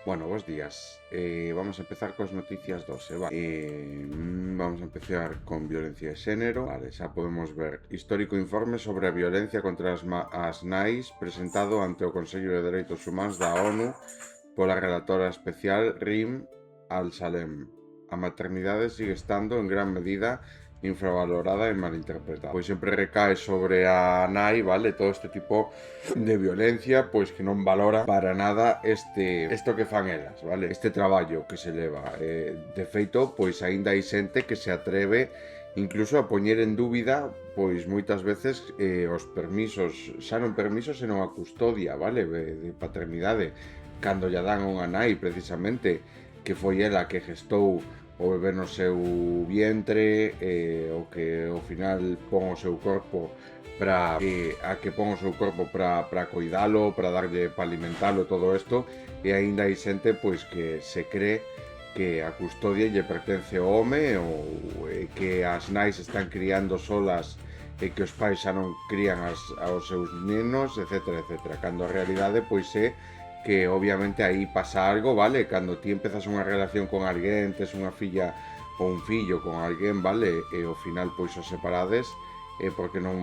Bueno, bos días. Vamos a empezar cos noticias do SEBA. Vamos a empezar con violencia de xénero. Vale, xa podemos ver histórico informe sobre a violencia contra as nais presentado ante o Consello de Dereitos Humanos da ONU pola relatora especial Rim Al-Salem. A maternidade sigue estando en gran medida infravalorada e malinterpretada. Pois sempre recae sobre a nai, vale, todo este tipo de violencia, pois que non valora para nada isto que fan elas, vale, este traballo que se leva. De feito, pois aínda hai xente que se atreve incluso a poñer en dúbida, pois moitas veces os permisos, xa non permisos, senón a custodia, vale, de paternidade, cando lla dan a unha nai precisamente que foi ela que gestou o bebé no seu vientre, o que ao final pon o seu corpo para pon o seu corpo para coidalo, para darlle para alimentalo, todo isto, e aínda hai xente pois que se cree que a custodia lle pertence ao home ou que as nais están criando solas e que os pais xa non crían aos seus nenos, etc, etc, cando a realidade pois é que obviamente aí pasa algo, vale? Cando ti empezas unha relación con alguén, tes unha filla ou un fillo con alguén, vale? E ao final pois os separades porque non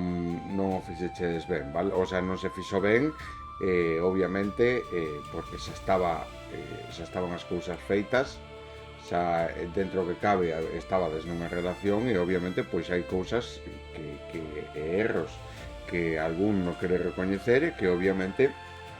o fixeches ben, vale? O sea, non se fixo ben, obviamente, porque xa estaban as cousas feitas, xa dentro que cabe estabades nunha relación e obviamente pois hai cousas que erros que algún non quere recoñecer e que obviamente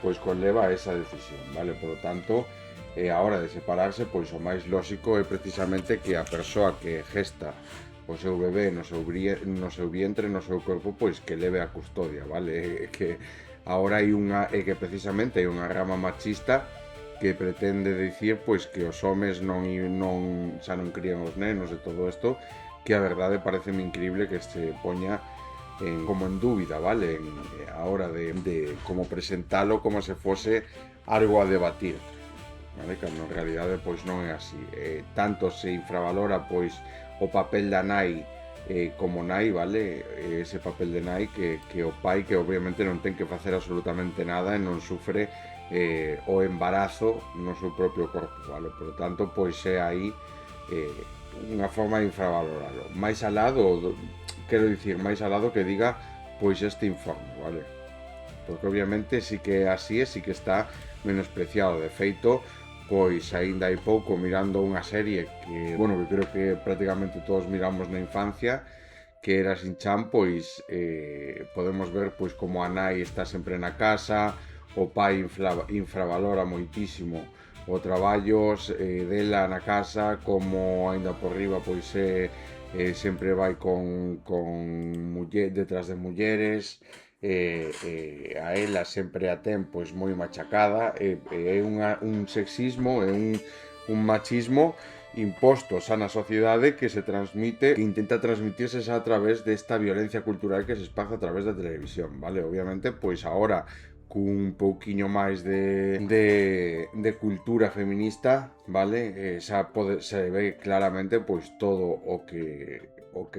pois conleva a esa decisión, vale? Por lo tanto, a hora de separarse, pois o máis lóxico é precisamente que a persoa que gesta o seu bebé no seu vientre, no seu corpo, pois que leve a custodia, vale? Que agora hai unha, que precisamente hai unha rama machista que pretende dicir pois que os homes xa non crían os nenos e todo isto, que a verdade pareceme increíble que se poña como en dúbida, vale? A hora de como presentalo como se fose algo a debatir, vale? Cando en realidade pois non é así. Tanto se infravalora pois o papel da nai como nai, vale? Ese papel de nai que o pai que obviamente non ten que facer absolutamente nada e non sufre o embarazo no seu propio corpo, vale? Por lo tanto, pois é aí unha forma de infravalorarlo. Máis alá quero dicir, máis alá do que diga pois este informe, vale? Porque obviamente sí que así é, sí que está menospreciado. De feito, pois aínda hai pouco mirando unha serie que, bueno, que creo que prácticamente todos miramos na infancia, que era Shin-chan, pois podemos ver pois como a nai está sempre na casa, o pai infravalora moitísimo o traballo dela na casa, como aínda por riba pois sempre vai con detrás de mulleres, a ela sempre a ten pois moi machacada, é un sexismo, é un machismo imposto xa na sociedade que se transmite, que intenta transmitirse xa a través desta violencia cultural que se esparce a través da televisión, vale? Obviamente, pois agora cun pouquiño máis de cultura feminista, vale? Xa se ve claramente pois todo o que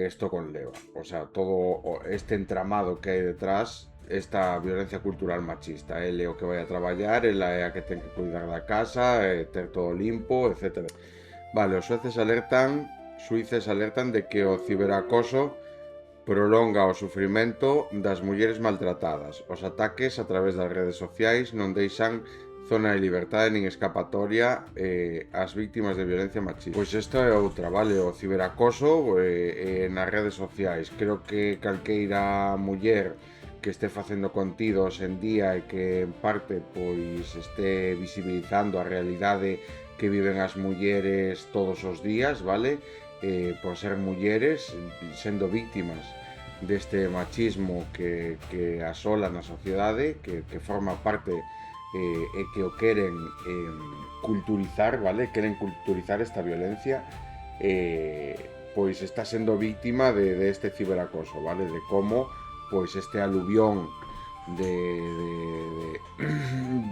isto conleva, o sea, todo este entramado que hai detrás, esta violencia cultural machista. Ele é o que vai a traballar, ela é a que ten que cuidar da casa, ter todo limpo, etc. Vale, os suíces alertan de que o ciberacoso prolonga o sufrimento das mulleres maltratadas. Os ataques a través das redes sociais non deixan zona de liberdade nin escapatoria ás víctimas de violencia machista. Pois esta é outra, vale? O ciberacoso nas redes sociais. Creo que calqueira muller que este facendo contidos en día e que en parte pois este visibilizando a realidade que viven as mulleres todos os días, vale? Por ser mulleres, sendo víctimas deste machismo que asola na sociedade, que forma parte e que o queren culturizar, vale? Queren culturizar esta violencia, pois está sendo víctima de este ciberacoso, vale? De como pois este aluvión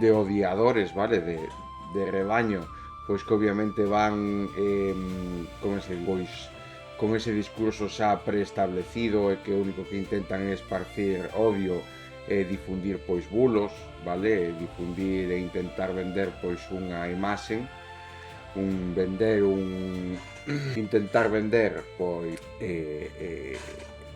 de odiadores, vale? De rebaño, pois que obviamente van con ese discurso xa preestablecido e que o único que intentan é esparcir odio difundir pois bulos, vale? Difundir e intentar vender pois unha imaxe, intentar vender pois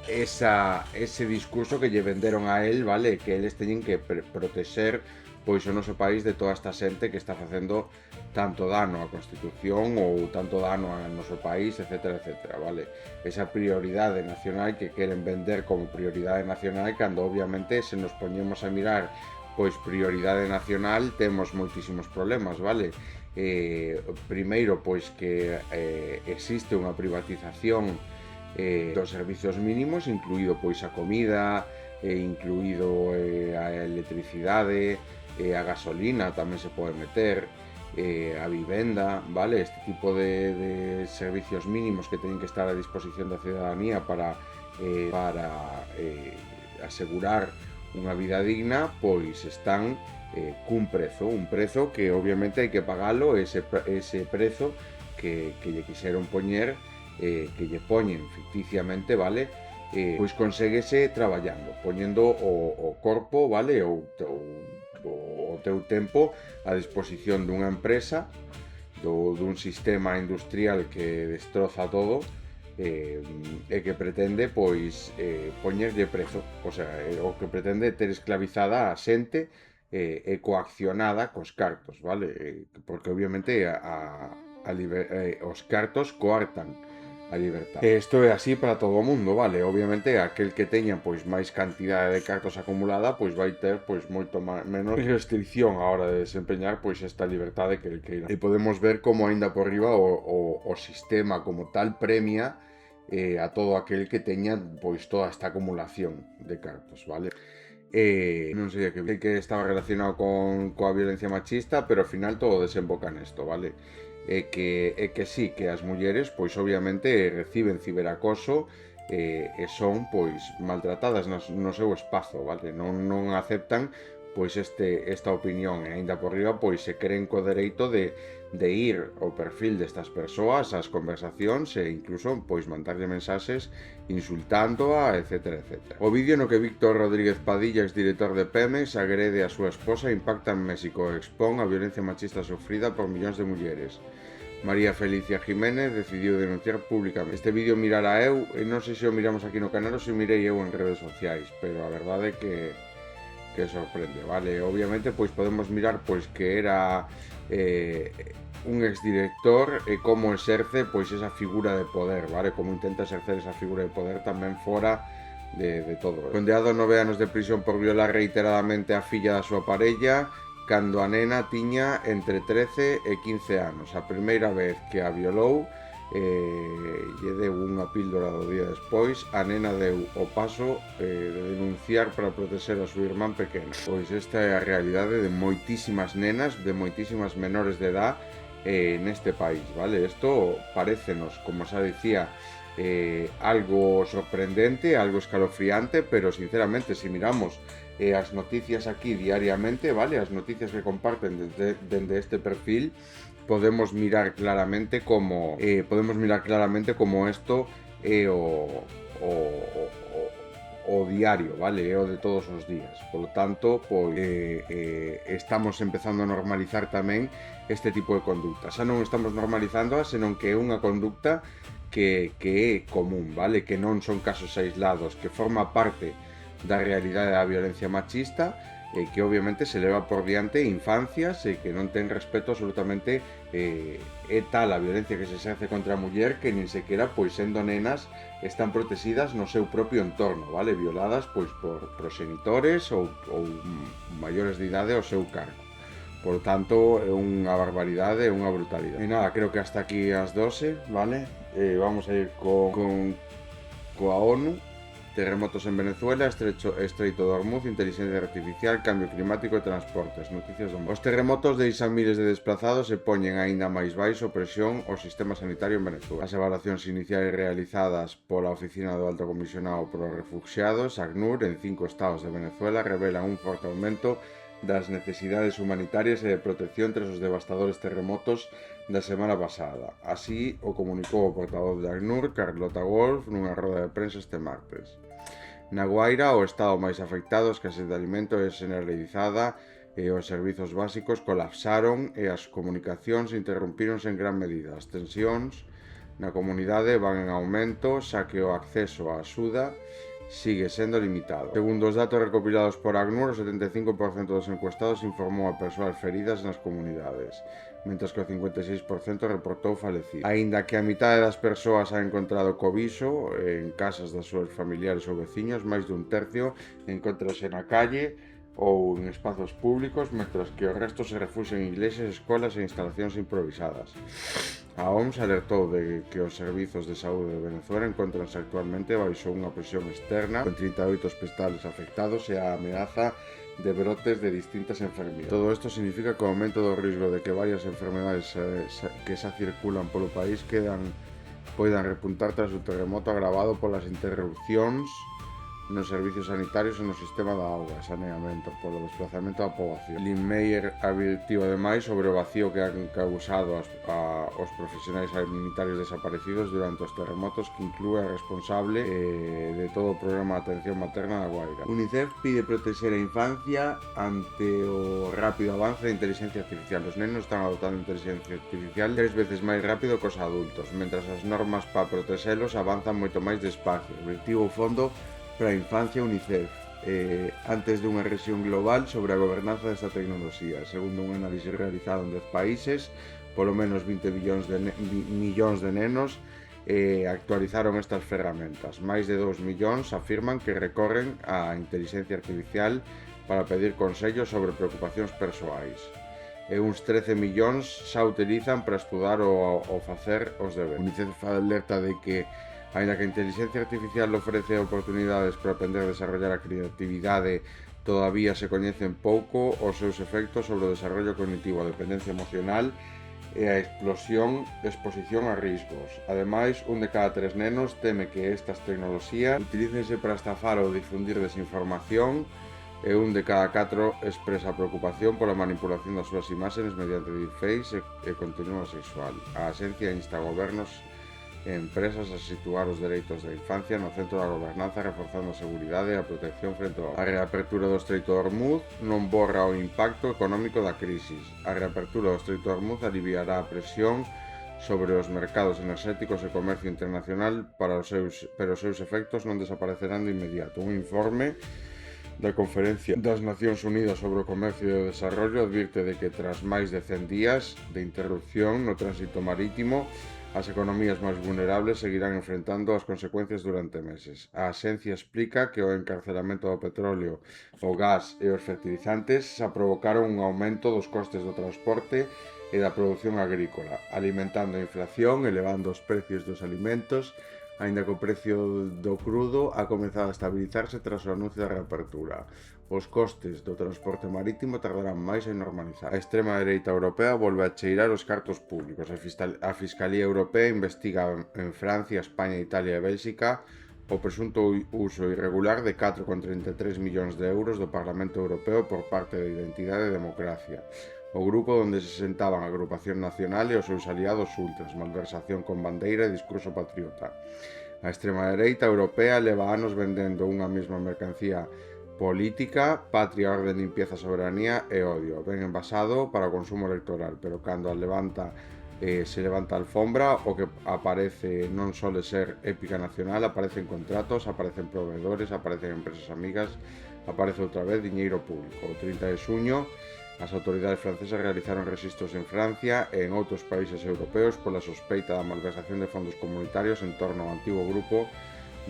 ese discurso que lle venderon a él, vale? Que eles teñen que protexer pois o noso país de toda esta xente que está facendo tanto dano á Constitución ou tanto dano ao noso país, etcétera, etcétera, vale? Esa prioridade nacional que queren vender como prioridade nacional, cando obviamente se nos poñemos a mirar pois prioridade nacional temos moitísimos problemas, vale? Primeiro, pois que existe unha privatización dos servicios mínimos, incluído pois a comida, incluído a electricidade, a gasolina tamén se pode meter, a vivenda, vale? Este tipo de servicios mínimos que teñen que estar a disposición da ciudadanía para asegurar unha vida digna, pois están cun prezo que obviamente hai que pagalo, ese prezo que lle quixeron poñer, que lle poñen ficticiamente, vale? Pois conseguese traballando, poñendo o corpo, vale? O teu tempo a disposición dunha empresa, dun sistema industrial que destroza todo, e que pretende pois poñerlle prezo, o sea, o que pretende ter esclavizada a xente e coaccionada cos cartos, vale? Porque obviamente os cartos coartan a libertad. Isto é así para todo o mundo, vale? Obviamente aquel que teña pois máis cantidade de cartos acumulada, pois vai ter pois moito menos restricción a hora de desempeñar pois esta liberdade que el queira. E podemos ver como aínda por riba o sistema como tal premia a todo aquel que teña pois toda esta acumulación de cartos, vale? Non sei que estaba relacionado coa violencia machista, pero ao final todo desemboca nesto, vale? Que sí, que as mulleres pois obviamente reciben ciberacoso e son pois maltratadas no seu espazo, vale? Non aceptan pois esta opinión e aínda por riba pois se creen co dereito de ir ao perfil destas persoas, ás conversacións e incluso pois mandarlle mensaxes insultándoa, etcétera, etcétera. O vídeo no que Víctor Rodríguez Padilla, exdirector de Pemex, agrede a súa esposa impacta en México e expón a violencia machista sofrida por millóns de mulleres. María Felicia Jiménez decidiu denunciar públicamente. Este vídeo mirara eu, e non sei se o miramos aquí no canal ou se mirei eu en redes sociais, pero a verdade é que sorprende, vale? Obviamente pois podemos mirar pois que era un exdirector e como exerce pois esa figura de poder, vale? Como intenta exercer esa figura de poder tamén fora de todo. Condenado a 9 anos de prisión por violar reiteradamente a filla da súa parella cando a nena tiña entre 13 e 15 anos. A primeira vez que a violou lle deu unha píldora do día despois, a nena deu o paso de denunciar para protexer a súa irmán pequena. Pois esta é a realidade de moitísimas nenas, de moitísimas menores de edad neste país, vale? Isto parécenos, como xa dicía, algo sorprendente, algo escalofriante, pero sinceramente, se miramos as noticias aquí diariamente, vale? As noticias que comparten dende este perfil, podemos mirar claramente como isto é o diario, vale? É o de todos os días. Por lo tanto, pois estamos empezando a normalizar tamén este tipo de conducta. Xa non estamos normalizándoa, senón que é unha conducta que é común, vale? Que non son casos aislados, que forma parte da realidade da violencia machista e que obviamente se leva por diante infancias e que non ten respeto absolutamente é tal a violencia que se exerce contra a muller que nin sequera pois sendo nenas están protegidas no seu propio entorno, vale? Violadas pois por proxenitores ou maiores de idade ao seu cargo. Por tanto, é unha barbaridade, é unha brutalidade. E nada, creo que hasta aquí as 12, vale? Vamos a ir coa ONU. Terremotos en Venezuela, Estreito de Hormuz, inteligencia artificial, cambio climático e transportes. Noticias do mundo. Os terremotos deixan miles de desplazados e poñen aínda máis baixo presión ao sistema sanitario en Venezuela. As evaluacións iniciais realizadas pola Oficina do Alto Comisionado para os Refugiados, ACNUR, en 5 estados de Venezuela revelan un forte aumento das necesidades humanitarias e de protección tras os devastadores terremotos da semana pasada. Así o comunicou o portavoz de ACNUR, Carlota Wolf, nunha roda de prensa este martes. Na Guaira, o estado máis afectado, a escasez de alimento é generalizada e os servizos básicos colapsaron e as comunicacións interrompíronse en gran medida. As tensións na comunidade van en aumento, xa que o acceso á axuda sigue sendo limitado. Segundo os datos recopilados por ACNUR, o 75% dos encuestados informou a persoas feridas nas comunidades, mentres que o 56% reportou falecidos. Aínda que a mitade das persoas ha encontrado cobiso en casas das súas familiares ou veciños, máis dun tercio encontrase na calle ou en espazos públicos, mentras que o resto se refuxia en iglesias, escolas e instalacións improvisadas. A OMS alertou de que os servizos de saúde de Venezuela encontranse actualmente baixo unha presión externa, con 38 hospitales afectados e a ameaza de brotes de distintas enfermedades. Todo isto significa que o aumento do risco de que varias enfermedades que xa circulan polo país poidan repuntar tras o terremoto agravado polas interrupcións nos servicios sanitarios e no sistema da auga e saneamento polo desplazamento da poboación. Lynn Meyer advirtiu ademais sobre o vacío que han causado os profesionais sanitarios desaparecidos durante os terremotos, que inclúe a responsable de todo o programa de atención materna da Guaira. UNICEF pide protexer a infancia ante o rápido avance da inteligencia artificial. Os nenos están adoptando inteligencia artificial 3 veces máis rápido que os adultos, mentras as normas para protexelos avanzan moito máis despacio. Advirtiu o Fondo para a Infancia UNICEF antes dunha revisión global sobre a gobernanza desta tecnoloxía. Segundo un análise realizado en 10 países, polo menos 20 millóns de nenos actualizaron estas ferramentas. Máis de 2 millóns afirman que recorren á inteligencia artificial para pedir consellos sobre preocupacións persoais. E uns 13 millóns xa utilizan para estudar ou facer os deberes. UNICEF alerta de que aínda que a inteligencia artificial ofrece oportunidades para aprender a desarrollar a creatividade, todavía se coñecen pouco os seus efectos sobre o desarrollo cognitivo, a dependencia emocional e a exposición a riscos. Ademais, un de cada 3 nenos teme que estas tecnoloxías utilícense para estafar ou difundir desinformación e un de cada 4 expresa preocupación pola manipulación das súas imaxes mediante deepfakes e contenido sexual. A axencia insta a gobernos e empresas a situar os dereitos da infancia no centro da gobernanza, reforzando a seguridade e a protección frente á reapertura do Estreito de Hormuz non borra o impacto económico da crisis. A reapertura do Estreito de Hormuz aliviará a presión sobre os mercados enerxéticos e comercio internacional, pero os seus efectos non desaparecerán de inmediato. Un informe da Conferencia das Nacións Unidas sobre o Comercio e o Desarrollo advirte de que tras máis de 100 días de interrupción no tránsito marítimo, as economías máis vulnerables seguirán enfrentando as consecuencias durante meses. A axencia explica que o encarcelamento do petróleo, o gas e os fertilizantes xa provocaron un aumento dos costes do transporte e da produción agrícola, alimentando a inflación, elevando os precios dos alimentos, aínda que o precio do crudo ha comezado a estabilizarse tras o anuncio da reapertura. Os costes do transporte marítimo tardarán máis en normalizar. A extrema dereita europea volve a cheirar os cartos públicos. A Fiscalía Europea investiga en Francia, España, Italia e Bélxica o presunto uso irregular de 4,33 millóns de euros do Parlamento Europeo por parte de Identidade e Democracia, o grupo onde se sentaban a Agrupación Nacional e os seus aliados ultras, malversación con bandeira e discurso patriota. A extrema dereita europea leva anos vendendo unha mesma mercancía política, patria, orden, limpieza, soberanía e odio, ben envasado para o consumo electoral, pero cando se levanta a alfombra, o que aparece non sole ser épica nacional, aparecen contratos, aparecen proveedores, aparecen empresas amigas, aparece outra vez diñeiro público. O 30 de xuño, as autoridades francesas realizaron rexistros en Francia e en outros países europeos pola sospeita da malversación de fondos comunitarios en torno ao antigo grupo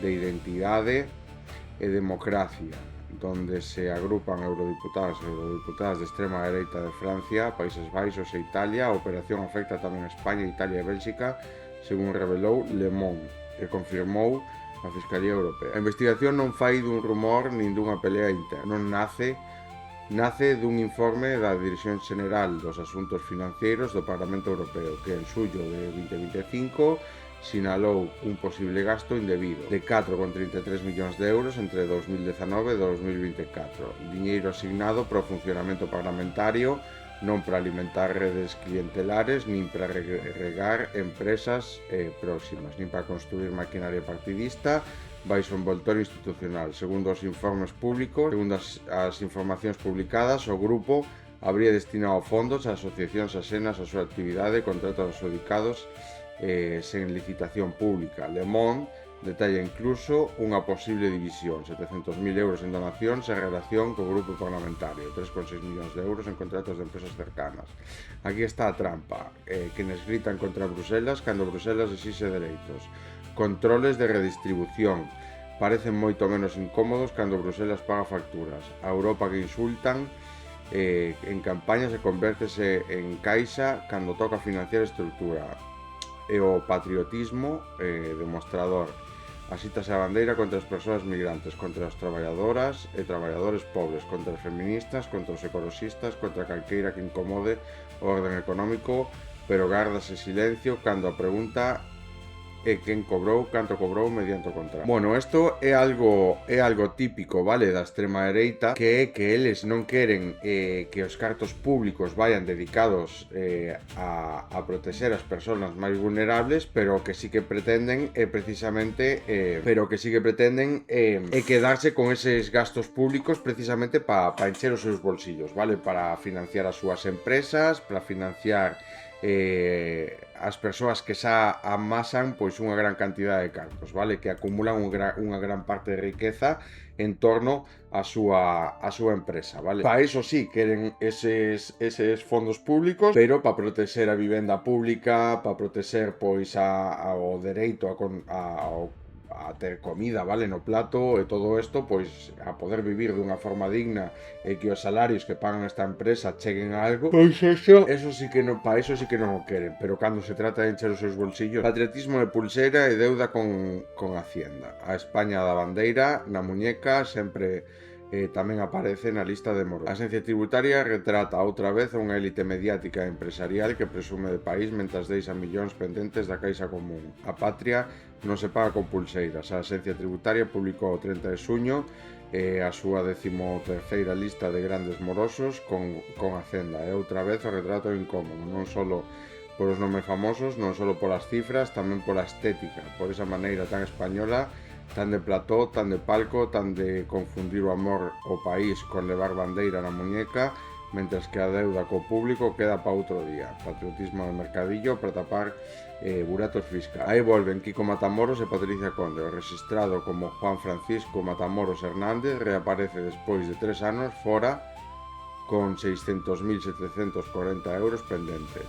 de Identidade e Democracia, donde se agrupan eurodiputados e eurodiputadas de extrema dereita de Francia, Países Baixos e Italia. A operación afecta tamén a España, Italia e Bélxica, según revelou Le Monde, e confirmou a Fiscalía Europea. A investigación non fai dun rumor nin dunha pelea interna, non nace dun informe da Dirección Xeneral dos Asuntos Financeiros do Parlamento Europeo, que en xullo de 2025 sinalou un posible gasto indebido de 4,33 millóns de euros entre 2019 e 2024, diñeiro asignado para o funcionamento parlamentario non para alimentar redes clientelares, nin para regar empresas próximas, nin para construir maquinaria partidista baixo envoltorio institucional. Segundo os informes públicos, segundo as informacións publicadas, o grupo habría destinado fondos a asociacións axenas á súa actividade e contratos adxudicados sen licitación pública. Le Monde detalla incluso unha posible división, 700.000 euros en donacións en relación co grupo parlamentario, 3,6 millóns de euros en contratos de empresas cercanas. Aquí está a trampa, quienes gritan contra Bruselas cando Bruselas exixe dereitos. Controles de redistribución, parecen moito menos incómodos cando Bruselas paga facturas. A Europa que insultan en campaña se convértese en caixa cando toca financiar estrutura. E o patriotismo demostrador. Asítase a bandeira contra as persoas migrantes, contra as traballadoras e traballadores pobres, contra as feministas, contra os ecoloxistas, contra calqueira que incomode o orden económico, pero gárdase silencio cando a pregunta é quen cobrou, canto cobrou mediante o contrato. Bueno, isto é algo típico, vale, da extrema dereita, que é que eles non queren que os cartos públicos vayan dedicados a protexer as persoas máis vulnerables, pero que sí que pretenden precisamente quedarse con eses gastos públicos precisamente para encher os seus bolsillos, vale, para financiar as súas empresas, para financiar as persoas que xa amasan pois unha gran cantidade de cartos, vale, que acumulan unha gran parte de riqueza en torno á súa empresa, vale. Para iso sí queren eses fondos públicos, pero para protexer a vivenda pública, para protexer pois ao dereito a ter comida, vale, no plato e todo isto, pois a poder vivir dunha forma digna e que os salarios que pagan esta empresa cheguen a algo, pois eso sí que non, para eso sí que non o queren, pero cando se trata de encher os seus bolsillos, patriotismo de pulseira e deuda con Hacienda. A España da bandeira na muñeca sempre tamén aparece na lista de moros. A Axencia Tributaria retrata outra vez a unha élite mediática e empresarial que presume de país mentras deixa millóns pendentes da Caixa Común. A patria non se paga con pulseiras. A Axencia Tributaria publicou o 30 de xuño a súa 13ª lista de grandes morosos con Hacienda. E outra vez o retrato incómodo, non só por os nomes famosos, non só polas cifras, tamén pola estética, por esa maneira tan española, tan de plató, tan de palco, tan de confundir o amor ao país con levar bandeira na muñeca, mentras que a deuda co público queda para outro día. Patriotismo de mercadillo para tapar buratos fiscais. Aí volven Kiko Matamoros e Patricia Conde. O registrado como Juan Francisco Matamoros Hernández reaparece despois de 3 anos fora con 600.740 euros pendentes.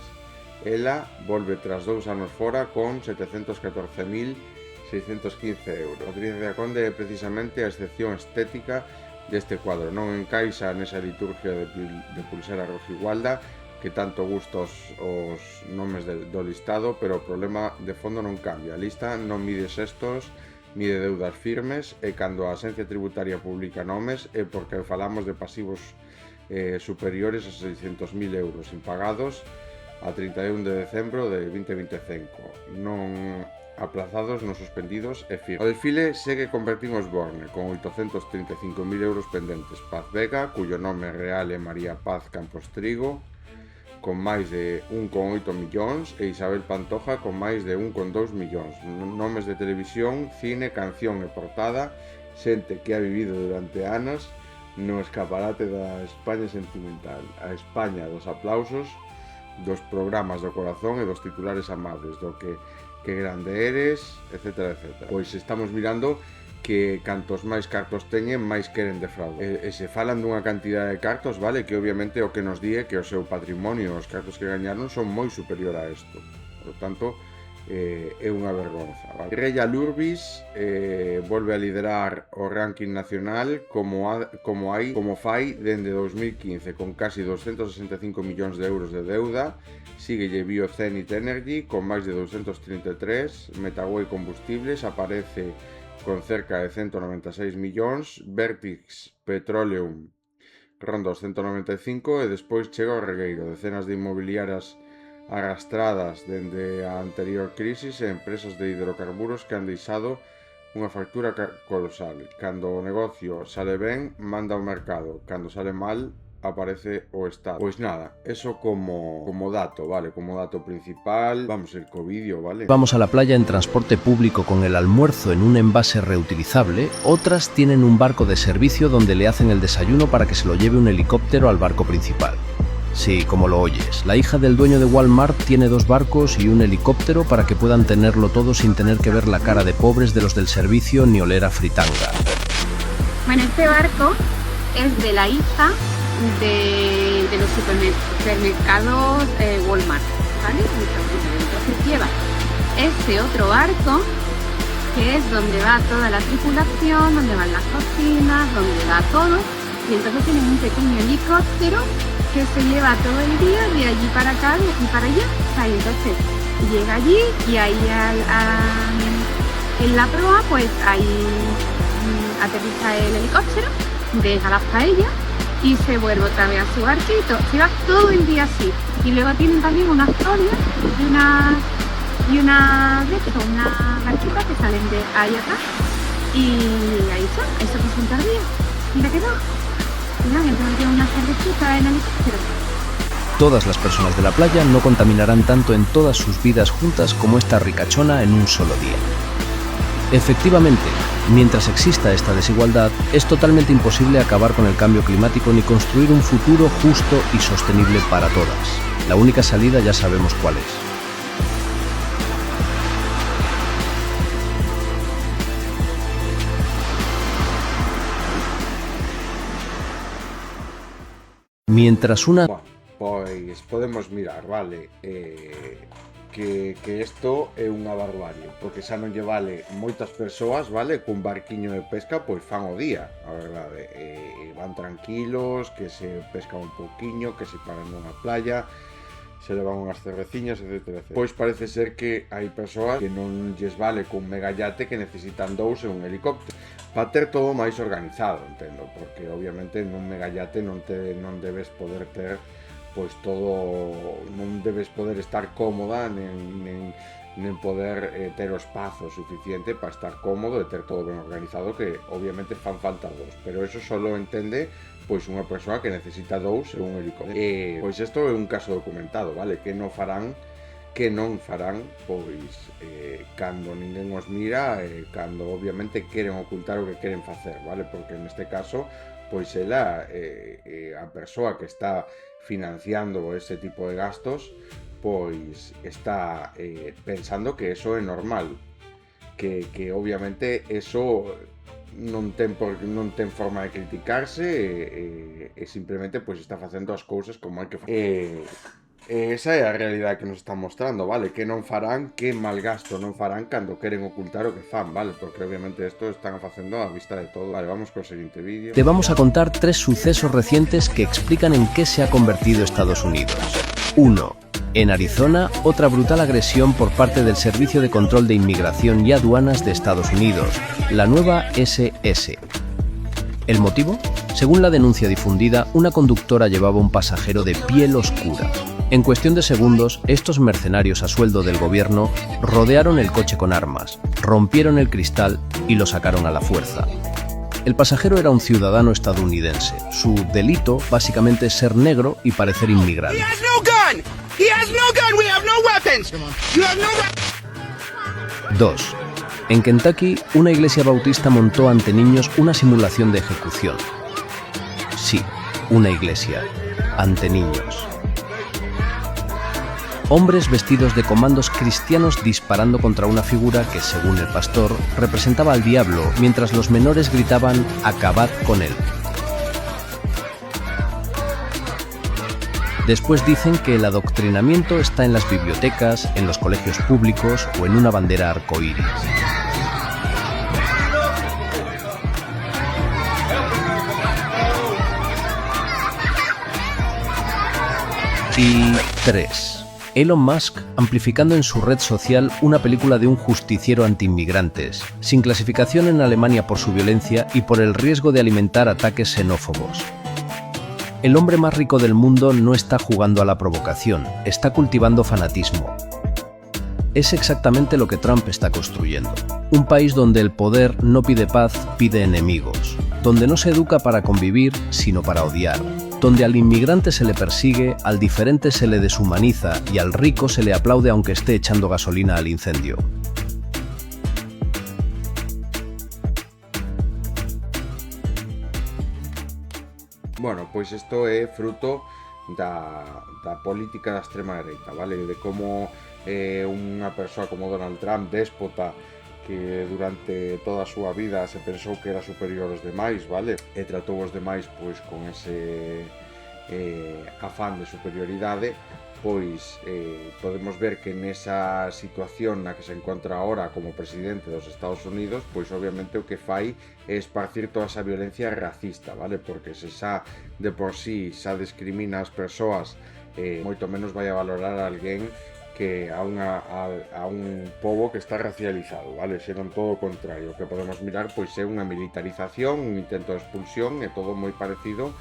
Ela volve tras 2 anos fora con 714.615 euros. Patricia Conde é precisamente a excepción estética deste cuadro, non encaixa nesa liturgia de pulsera rojigualda que tanto gusta os nomes do listado, pero o problema de fondo non cambia. A lista non mide xestos, mide deudas firmes, e cando a Axencia Tributaria publica nomes é porque falamos de pasivos superiores a 600.000 euros impagados a 31 de decembro de 2025, non aplazados, non suspendidos e firmes. O desfile segue con Bertín Osborne, con 835.000 euros pendentes. Paz Vega, cuyo nome real é María Paz Campos Trigo, con máis de 1,8 millóns, e Isabel Pantoja con máis de 1,2 millóns. Nomes de televisión, cine, canción e portada, xente que ha vivido durante anos no escaparate da España sentimental, a España dos aplausos, dos programas do corazón e dos titulares amables, do que grande eres, etc, etc. Pois estamos mirando que cantos máis cartos teñen, máis queren defraudar. E se falan dunha cantidade de cartos, vale, que obviamente o que nos di é que o seu patrimonio, os cartos que gañaron, son moi superior a isto. Por lo tanto, é unha vergonza, vale? Reya Lurbis volve a liderar o ranking nacional como fai dende 2015, con casi 265 millóns de euros de deuda. Síguelle BioZenit Energy con máis de 233, Metaway Combustibles aparece con cerca de 196 millóns, Vertix Petroleum ronda os 195 e despois chega o regueiro, decenas de inmobiliarias arrastradas dende a anterior crisis e empresas de hidrocarburos que han deixado unha factura colosal. Cando o negocio sale ben, manda ao mercado, cando sale mal, aparece o estado. Pues nada, eso como dato, ¿vale? Como dato principal. Vamos a ir con vídeo, ¿vale? Vamos a la playa en transporte público con el almuerzo en un envase reutilizable, otras tienen un barco de servicio donde le hacen el desayuno para que se lo lleve un helicóptero al barco principal. Sí, como lo oyes, la hija del dueño de Walmart tiene 2 barcos y un helicóptero para que puedan tenerlo todo sin tener que ver la cara de pobres de los del servicio ni oler a fritanga. Bueno, este barco es de la hija de los supermercados Walmart, ¿vale? Entonces lleva este otro barco, que es donde va toda la tripulación, donde van las cocinas, donde va todo, y entonces tienen un pequeño helicóptero que se lleva todo el día de allí para acá, de aquí para allá. O sea, y entonces llega allí y ahí en la proa, pues ahí aterriza el helicóptero, deja las paellas y se vuelve otra vez a su barquito. Se va todo el día así. Y luego tienen también unas torias y una barquita que salen de ahí acá. Y ahí está, ahí se presenta el día. Mira que no. Mira, entonces tiene una cervecita en el helicóptero. Todas las personas de la playa no contaminarán tanto en todas sus vidas juntas como esta ricachona en un solo día. Efectivamente, mientras exista esta desigualdad, es totalmente imposible acabar con el cambio climático ni construir un futuro justo y sostenible para todas. La única salida ya sabemos cuál es. Mientras una... Bueno, pois podemos mirar, vale, que isto é unha barbarie, porque xa non lle vale moitas persoas, vale, cun barquiño de pesca, pois fan o día, a verdade, van tranquilos, que se pesca un pouquiño, que se paran nunha playa, se levan unhas cerveciñas, etc. Pois parece ser que hai persoas que non lles vale cun megallate que necesitan 2 e un helicóptero para ter todo máis organizado, entendo, porque obviamente nun megallate non debes poder ter pois todo, non debes poder estar cómoda nen poder ter o espazo suficiente para estar cómodo e ter todo ben organizado, que obviamente fan falta 2, pero eso solo entende pois unha persoa que necesita 2 e un helicóptero. Pois isto é un caso documentado, vale, que non farán, pois cando ninguén os mira, cando obviamente queren ocultar o que queren facer, vale, porque neste caso pois ela, a persoa que está financiando ese tipo de gastos, pois está pensando que eso é normal, que obviamente eso non ten forma de criticarse, e simplemente pois está facendo as cousas como hai que facer. Esa é a realidade que nos están mostrando, vale? Que non farán, que malgasto non farán cando queren ocultar o que fan, vale? Porque obviamente esto están facendo a vista de todo. Vale, vamos con el siguiente vídeo. Te vamos a contar 3 sucesos recientes que explican en qué se ha convertido Estados Unidos. 1. En Arizona, otra brutal agresión por parte del Servicio de Control de Inmigración y Aduanas de Estados Unidos, la nueva SS. ¿El motivo? Según la denuncia difundida, una conductora llevaba un pasajero de piel oscura. En cuestión de segundos, estos mercenarios a sueldo del gobierno rodearon el coche con armas, rompieron el cristal y lo sacaron a la fuerza. El pasajero era un ciudadano estadounidense. Su delito básicamente es ser negro y parecer inmigrante. 2. En Kentucky, una iglesia bautista montó ante niños una simulación de ejecución. Sí, una iglesia, ante niños. Hombres vestidos de comandos cristianos disparando contra una figura que, según el pastor, representaba al diablo, mientras los menores gritaban «acabad con él». Después dicen que el adoctrinamiento está en las bibliotecas, en los colegios públicos o en una bandera arcoíris. Y 3. Elon Musk amplificando en su red social una película de un justiciero antiinmigrantes, sin clasificación en Alemania por su violencia y por el riesgo de alimentar ataques xenófobos. El hombre más rico del mundo no está jugando a la provocación, está cultivando fanatismo. Es exactamente lo que Trump está construyendo. Un país donde el poder no pide paz, pide enemigos. Donde no se educa para convivir, sino para odiar. donde al inmigrante se le persigue, al diferente se le deshumaniza y al rico se le aplaude aunque esté echando gasolina al incendio. Bueno, pois isto é fruto da política da extrema dereita, vale? De como unha persoa como Donald Trump, déspota, que durante toda a súa vida se pensou que era superior aos demais, vale? E tratou os demais pois con ese afán de superioridade, pois podemos ver que nesa situación na que se encontra ahora como presidente dos Estados Unidos, pois obviamente o que fai é esparcir toda esa violencia racista, vale? Porque se xa de por sí xa discrimina as persoas, moito menos vai a valorar a alguén que a un pobo que está racializado, vale? Senón todo o contrario. O que podemos mirar pois é unha militarización, un intento de expulsión, e todo moi parecido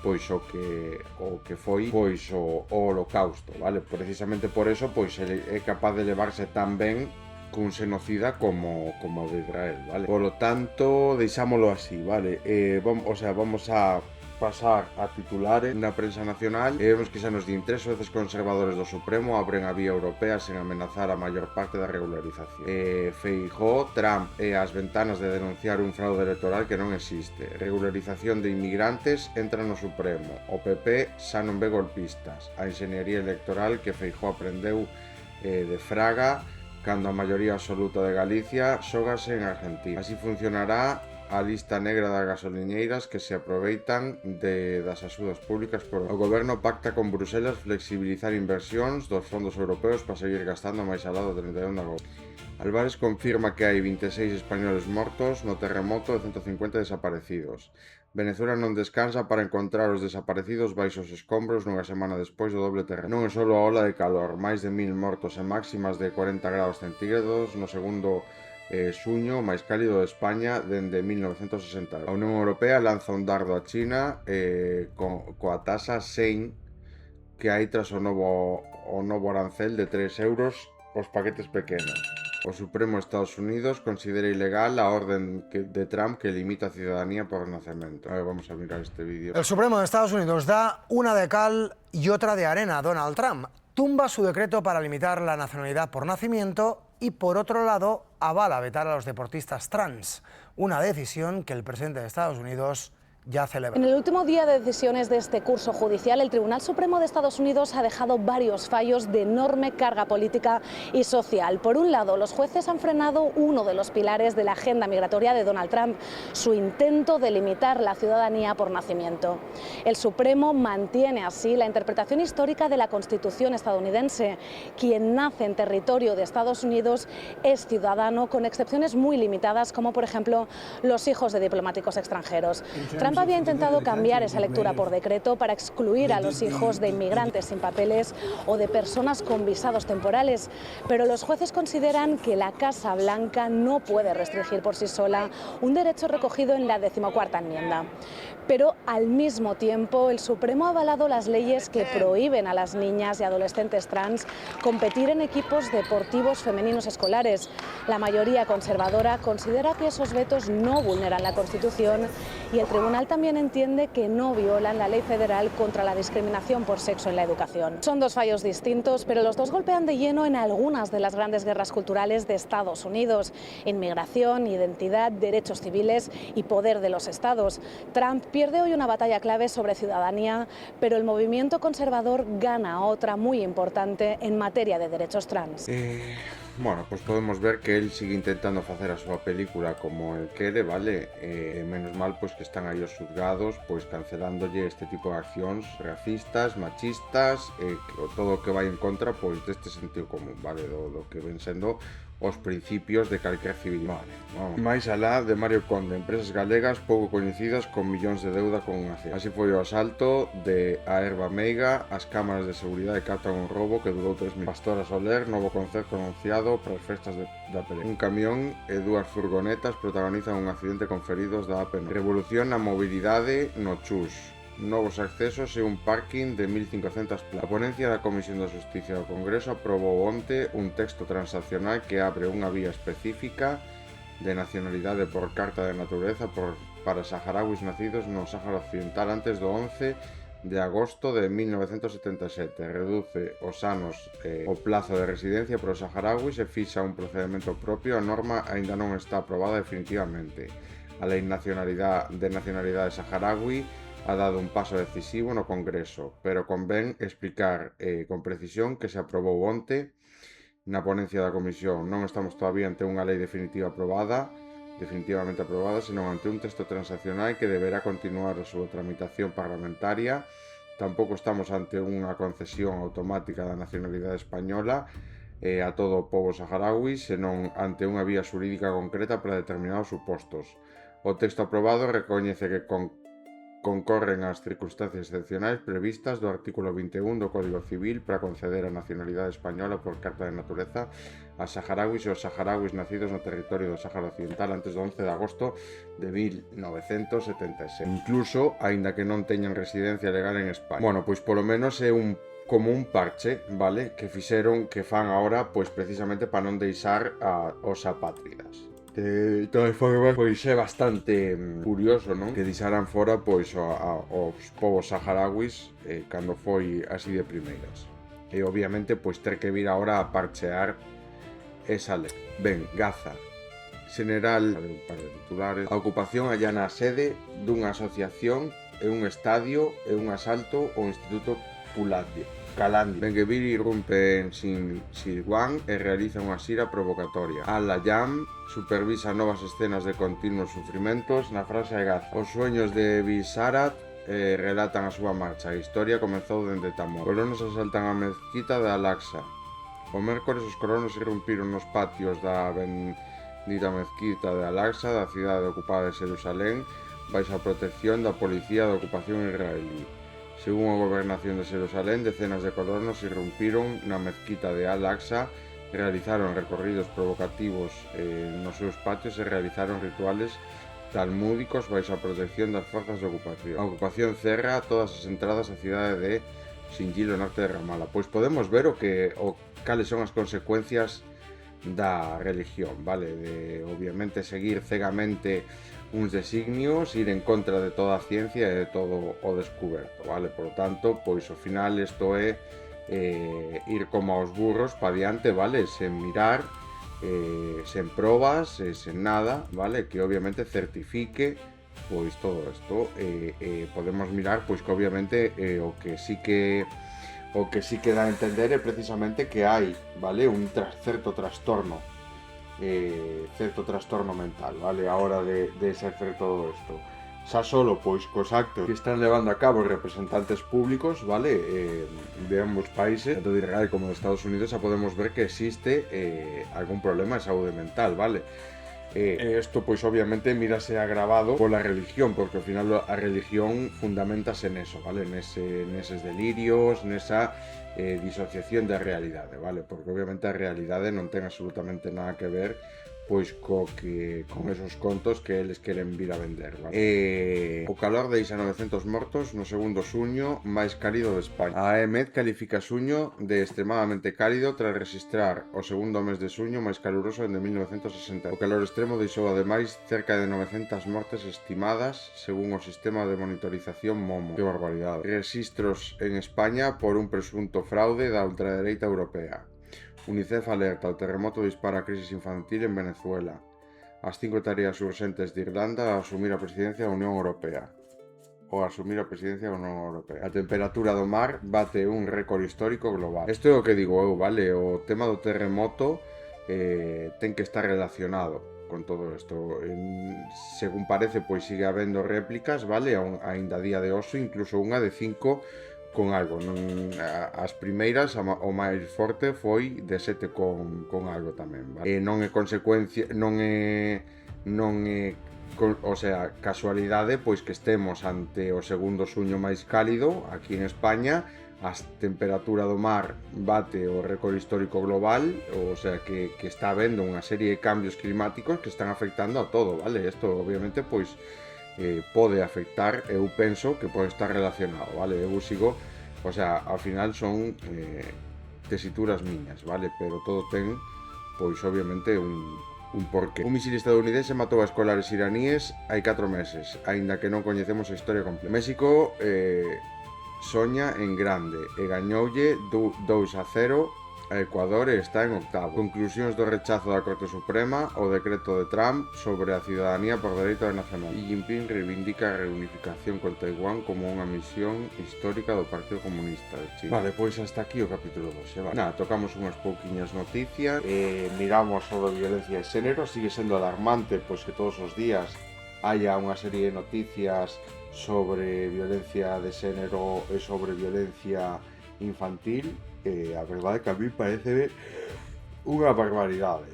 pois o que foi pois o Holocausto, vale? Precisamente por eso pois é capaz de levarse tan ben cun xenocida como o de Israel, vale? Polo tanto, deixámolo así, vale? Vamos a pasar a titulares na prensa nacional e vemos que xa nos din 3 veces conservadores do Supremo abren a vía europea sen amenazar a maior parte da regularización. Feijóo, Trump e as ventanas de denunciar un fraude electoral que non existe. Regularización de inmigrantes entra no Supremo. O PP xa non ve golpistas. A enxeñería electoral que Feijóo aprendeu de Fraga cando a maioría absoluta de Galicia xógase en Argentina. Así funcionará a lista negra das gasoliñeiras que se aproveitan das axudas públicas por o goberno pacta con Bruselas flexibilizar inversións dos fondos europeos para seguir gastando máis alá do 31 de agosto. Álvarez confirma que hai 26 españoles mortos no terremoto e 150 desaparecidos. Venezuela non descansa para encontrar os desaparecidos baixo os escombros nunha semana despois do doble terremoto. Non é só a ola de calor, máis de 1000 mortos e máximas de 40 graus centígrados no segundo suño máis cálido de España dende 1960. A Unión Europea lanza un dardo a China coa taxa 100 que hai tras o novo arancel de 3 euros os paquetes pequenos. O Supremo de Estados Unidos considera ilegal a orden de Trump que limita a ciudadanía por nacimiento. A ver, vamos a mirar este vídeo. El Supremo de Estados Unidos da una de cal y otra de arena a Donald Trump. Tumba su decreto para limitar la nacionalidad por nacimiento y, por otro lado, avala vetar a los deportistas trans, una decisión que el presidente de Estados Unidos ya celebra. En el último día de decisiones de este curso judicial, el Tribunal Supremo de Estados Unidos ha dejado varios fallos de enorme carga política y social. Por un lado, los jueces han frenado uno de los pilares de la agenda migratoria de Donald Trump, su intento de limitar la ciudadanía por nacimiento. El Supremo mantiene así la interpretación histórica de la Constitución estadounidense. Quien nace en territorio de Estados Unidos es ciudadano, con excepciones muy limitadas, como por ejemplo los hijos de diplomáticos extranjeros. Trump había intentado cambiar esa lectura por decreto para excluir a los hijos de inmigrantes sin papeles o de personas con visados temporales, pero los jueces consideran que la Casa Blanca no puede restringir por sí sola un derecho recogido en la 14ª enmienda. Pero al mismo tiempo el Supremo ha avalado las leyes que prohíben a las niñas y adolescentes trans competir en equipos deportivos femeninos escolares. La mayoría conservadora considera que esos vetos no vulneran la Constitución y el Tribunal también entiende que no violan la ley federal contra la discriminación por sexo en la educación. Son dos fallos distintos, pero los dos golpean de lleno en algunas de las grandes guerras culturales de Estados Unidos: inmigración, identidad, derechos civiles y poder de los estados. Trump pierde hoy una batalla clave sobre ciudadanía, pero el movimiento conservador gana otra muy importante en materia de derechos trans. Bueno, pues podemos ver que él sigue intentando facer a súa película como el quere, vale? Menos mal pois que están aí os xulgados pois cancelándolle este tipo de accións racistas, machistas, todo o que vai en contra pois deste sentido común, vale? Do que ven sendo os principios de calquera civilidade. Vale, máis alá de Mario Conde, empresas galegas pouco coñecidas con millóns de deuda con unha CIA. Así foi o asalto de a Erva Meiga, as cámaras de seguridade captan un robo que durou 3 meses. Pastora Soler, novo concerto anunciado para as festas da Pelé. Un camión e 2 furgonetas protagonizan un accidente con feridos da APN. Revolución na mobilidade no Chus. Novos accesos e un parking de 1.500 plazas. A ponencia da Comisión de Justicia do Congreso aprobou onte un texto transaccional que abre unha vía específica de nacionalidade por carta de natureza para saharauis nacidos no Sáhara Occidental antes do 11 de agosto de 1977. Reduce os anos o plazo de residencia para os saharauis e fixa un procedimento propio. A norma aínda non está aprobada definitivamente. A Lei de Nacionalidade Saharaui ha dado un paso decisivo no Congreso, pero convén explicar con precisión que se aprobou onte na ponencia da Comisión. Non estamos todavía ante unha lei definitivamente aprobada, senón ante un texto transaccional que deberá continuar a súa tramitación parlamentaria. Tampouco estamos ante unha concesión automática da nacionalidade española a todo o pobo saharaui, senón ante unha vía xurídica concreta para determinados supostos. O texto aprobado recoñece que concorren as circunstancias excepcionais previstas do artículo 21 do Código Civil para conceder a nacionalidade española por carta de natureza a saharauis e os saharauis nacidos no territorio do Sáhara Occidental antes do 11 de agosto de 1976. Incluso, aínda que non teñan residencia legal en España. Bueno, pois polo menos é como un parche, vale, que fan agora, pois precisamente para non deixar os apátridas. De todas formas, pois é bastante curioso, non? Que deixaran fora pois os povos saharauis cando foi así de primeiras. E obviamente pois ter que vir agora a parchear esa lei. Ben, Gaza. General, a ver un par de titulares. A ocupación allana a sede dunha asociación e un estadio e un asalto ao Instituto Calandi. Ben-Gvir irrumpe en Silwan e realiza unha xira provocatoria. Al-Ayam supervisa novas escenas de continuos sufrimentos na frase de Gaza. Os sueños de Bisarat relatan a súa marcha. A historia comezou dende Tamor. Colonos asaltan a mezquita de Al-Aqsa. O mércores os colonos irrumpiron nos patios da bendita mezquita de Al-Aqsa da cidade ocupada de Xerusalén baixo a protección da policía de ocupación israelí. Según a gobernación de Xerusalén, decenas de colonos irrumpiron na mezquita de Al-Aqsa, realizaron recorridos provocativos nos seus patios e realizaron rituales talmúdicos baixo a protección das forzas de ocupación. A ocupación cerra todas as entradas á cidade de Sinjil, ao norte de Ramala. Pois podemos ver cales son as consecuencias da religión, vale? De, obviamente, seguir cegamente uns designios, ir en contra de toda a ciencia e de todo o descuberto, vale? Por lo tanto, pois ao final isto é ir como aos burros pa diante, vale? Sen mirar, sen probas, sen nada, vale? Que obviamente certifique pois todo isto. Podemos mirar pois que obviamente o que sí que dá a entender é precisamente que hai, vale? Un certo trastorno mental, vale, a hora de exercer todo isto. Xa solo, pois, cos actos que están levando a cabo representantes públicos, vale, de ambos países, tanto de Israel como de Estados Unidos, xa podemos ver que existe algún problema de saúde mental, vale. Isto, pois, obviamente, mírase agravado pola religión, porque ao final a religión fundamentase neso, vale, neses delirios, nesa disociación da realidade, vale? Porque obviamente a realidade non ten absolutamente nada que ver pois con esos contos que eles queren vir a vender, vale? O calor deixa 900 mortos no segundo suño máis cálido de España. A EMET califica suño de extremadamente cálido tras registrar o segundo mes de suño máis caluroso dende 1960. O calor extremo deixou ademais cerca de 900 mortes estimadas según o sistema de monitorización MOMO. Que barbaridade. Registros en España por un presunto fraude da ultradereita europea. UNICEF alerta, o terremoto dispara a crisis infantil en Venezuela. As 5 tareas urxentes de Irlanda a asumir a presidencia da Unión Europea. A temperatura do mar bate un récord histórico global. Isto é o que digo eu, vale? O tema do terremoto ten que estar relacionado con todo isto. Según parece, pois sigue habendo réplicas, vale? Aínda a día de hoxe, incluso unha de 5 con algo. As primeiras, o máis forte foi de 7 con algo tamén, vale? Non é consecuencia, o sea, casualidade pois que estemos ante o segundo suño máis cálido aquí en España. A temperatura do mar bate o récord histórico global, o sea que está habendo unha serie de cambios climáticos que están afectando a todo, vale? Isto obviamente pois pode afectar, eu penso que pode estar relacionado, vale? Eu sigo, o sea, ao final son tesituras miñas, vale? Pero todo ten, pois obviamente un porqué. Un misil estadounidense matou a escolares iraníes hai 4 meses, aínda que non coñecemos a historia completa. México soña en grande e gañoulle 2-0 a Ecuador e está en octavo. Conclusións do rechazo da Corte Suprema ao decreto de Trump sobre a cidadanía por dereito nacional. Xi Jinping reivindica a reunificación con Taiwán como unha misión histórica do Partido Comunista de China. Vale, pois hasta aquí o capítulo 2. Nada, tocamos unhas pouquiñas noticias, miramos sobre violencia de xénero. Sigue sendo alarmante pois que todos os días haya unha serie de noticias sobre violencia de xénero e sobre violencia infantil. A verdade que a mí parece unha barbaridade.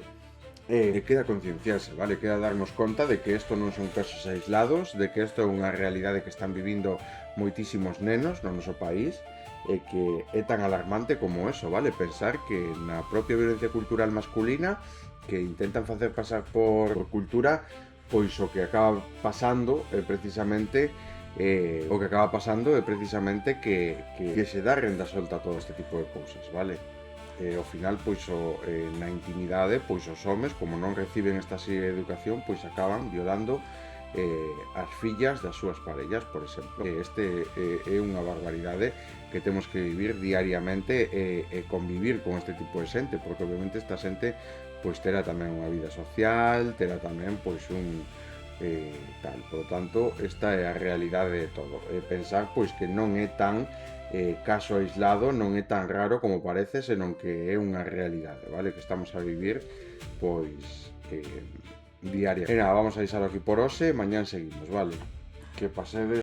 Queda concienciarse, vale? Queda darnos conta de que isto non son casos aislados, de que isto é unha realidade que están vivindo moitísimos nenos no noso país, e que é tan alarmante como eso, vale? Pensar que na propia violencia cultural masculina, que intentan facer pasar por cultura, pois o que acaba pasando é precisamente que se dá renda solta a todo este tipo de cousas, vale? Ao final, pois na intimidade, pois os homes, como non reciben esta educación, pois acaban violando as fillas das súas parellas, por exemplo. Este é unha barbaridade que temos que vivir diariamente e convivir con este tipo de xente, porque obviamente esta xente pois terá tamén unha vida social, terá tamén pois un tal. Por lo tanto, esta é a realidade de todo. Pensar pois que non é tan caso aislado, non é tan raro como parece, senón que é unha realidade, vale? Que estamos a vivir pois diaria. E nada, vamos a deixar aquí por hoxe, mañán seguimos, vale? Que pasedes